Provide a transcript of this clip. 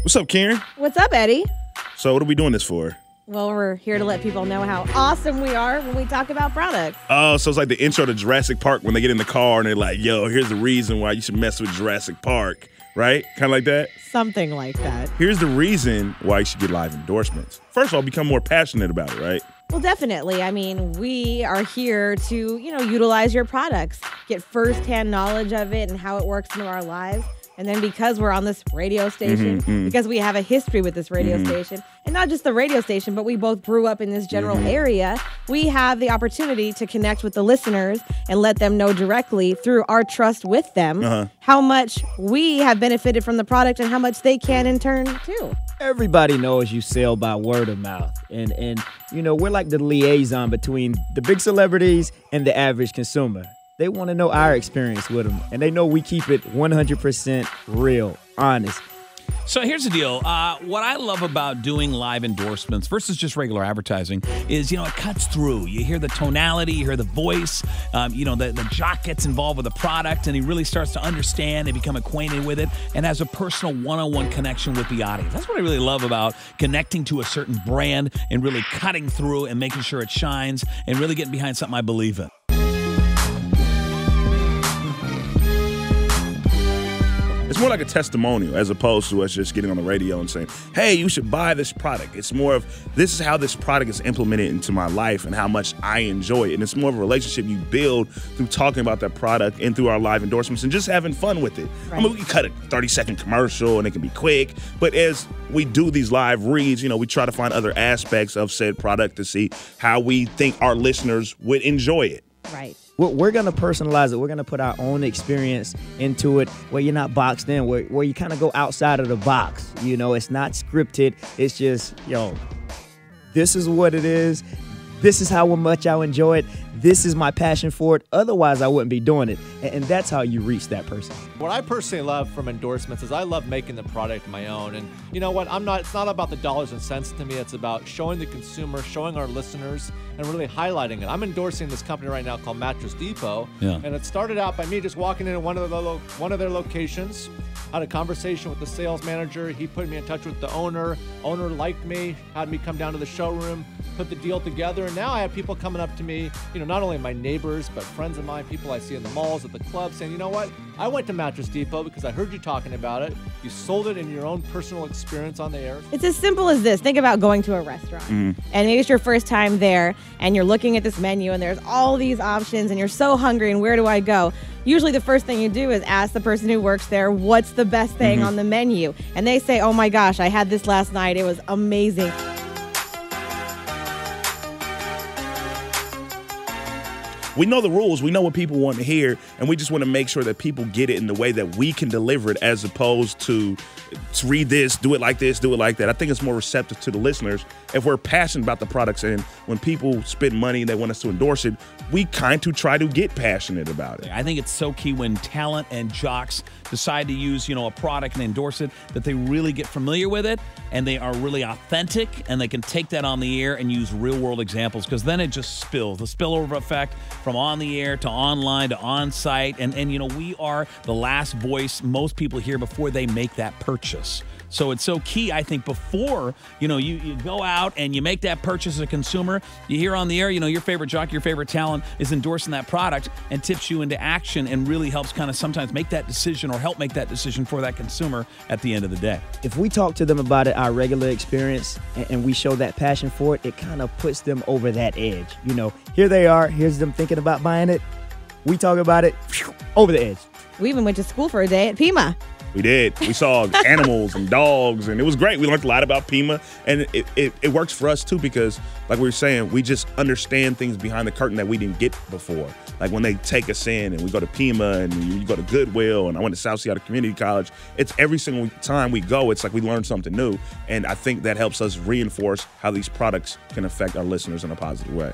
What's up, Karen? What's up, Eddie? So what are we doing this for? Well, we're here to let people know how awesome we are when we talk about products. Oh, so it's like the intro to Jurassic Park when they get in the car and they're like, yo, here's the reason why you should mess with Jurassic Park, right? Kind of like that? Something like that. Here's the reason why you should get live endorsements. First of all, become more passionate about it, right? Well, definitely. I mean, we are here to, utilize your products, get firsthand knowledge of it and how it works into our lives. And then because we're on this radio station, because we have a history with this radio station, and not just the radio station, but we both grew up in this general area, we have the opportunity to connect with the listeners and let them know directly through our trust with them how much we have benefited from the product and how much they can in turn too. Everybody knows you sell by word of mouth. And we're like the liaison between the big celebrities and the average consumer. They want to know our experience with them, and they know we keep it 100% real, honest. So here's the deal. What I love about doing live endorsements versus just regular advertising is, it cuts through. You hear the tonality, you hear the voice, the jock gets involved with the product, and he really starts to understand and become acquainted with it and has a personal one-on-one connection with the audience. That's what I really love about connecting to a certain brand and really cutting through and making sure it shines and really getting behind something I believe in. It's more like a testimonial as opposed to us just getting on the radio and saying, hey, you should buy this product. It's more of, this is how this product is implemented into my life and how much I enjoy it. And it's more of a relationship you build through talking about that product and through our live endorsements and just having fun with it. Right. I mean, we can cut a 30-second commercial and it can be quick, but as we do these live reads, we try to find other aspects of said product to see how we think our listeners would enjoy it. Right. We're going to personalize it. We're going to put our own experience into it where you're not boxed in, where you kind of go outside of the box. It's not scripted. It's just, this is what it is. This is how much I enjoy it. This is my passion for it. Otherwise, I wouldn't be doing it. And that's how you reach that person. What I personally love from endorsements is I love making the product my own. And you know what? It's not about the dollars and cents to me. It's about showing the consumer, showing our listeners, and really highlighting it. I'm endorsing this company right now called Mattress Depot. Yeah. And it started out by me just walking into one of their locations, had a conversation with the sales manager. He put me in touch with the owner. Owner liked me, had me come down to the showroom, put the deal together. And now I have people coming up to me, not only my neighbors, but friends of mine, people I see in the malls, at the club, saying, you know what? I went to Mattress Depot because I heard you talking about it. You sold it in your own personal experience on the air. It's as simple as this. Think about going to a restaurant and maybe it's your first time there and you're looking at this menu and there's all these options and you're so hungry and where do I go? Usually the first thing you do is ask the person who works there, what's the best thing on the menu? And they say, oh my gosh, I had this last night. It was amazing. We know the rules. We know what people want to hear, and we just want to make sure that people get it in the way that we can deliver it as opposed to read this, do it like this, do it like that. I think it's more receptive to the listeners if we're passionate about the products, and when people spend money and they want us to endorse it, we kind of try to get passionate about it. I think it's so key when talent and jocks decide to use, a product and endorse it, that they really get familiar with it and they are really authentic and they can take that on the air and use real world examples, because then it just spills. The spillover effect from on the air to online to on site. And we are the last voice most people hear before they make that purchase. So it's so key, I think, before, you go out and you make that purchase as a consumer, you hear on the air, your favorite jock, your favorite talent is endorsing that product and tips you into action and really helps kind of sometimes make that decision or help make that decision for that consumer at the end of the day. If we talk to them about it, our regular experience, and we show that passion for it, it kind of puts them over that edge. Here they are, here's them thinking about buying it. We talk about it, over the edge. We even went to school for a day at Pima. We did. We saw animals and dogs, and it was great. We learned a lot about Pima, and it works for us, too, because, like we were saying, we just understand things behind the curtain that we didn't get before. Like when they take us in and we go to Pima and you go to Goodwill, and I went to South Seattle Community College, it's every single time we go, it's like we learn something new, and I think that helps us reinforce how these products can affect our listeners in a positive way.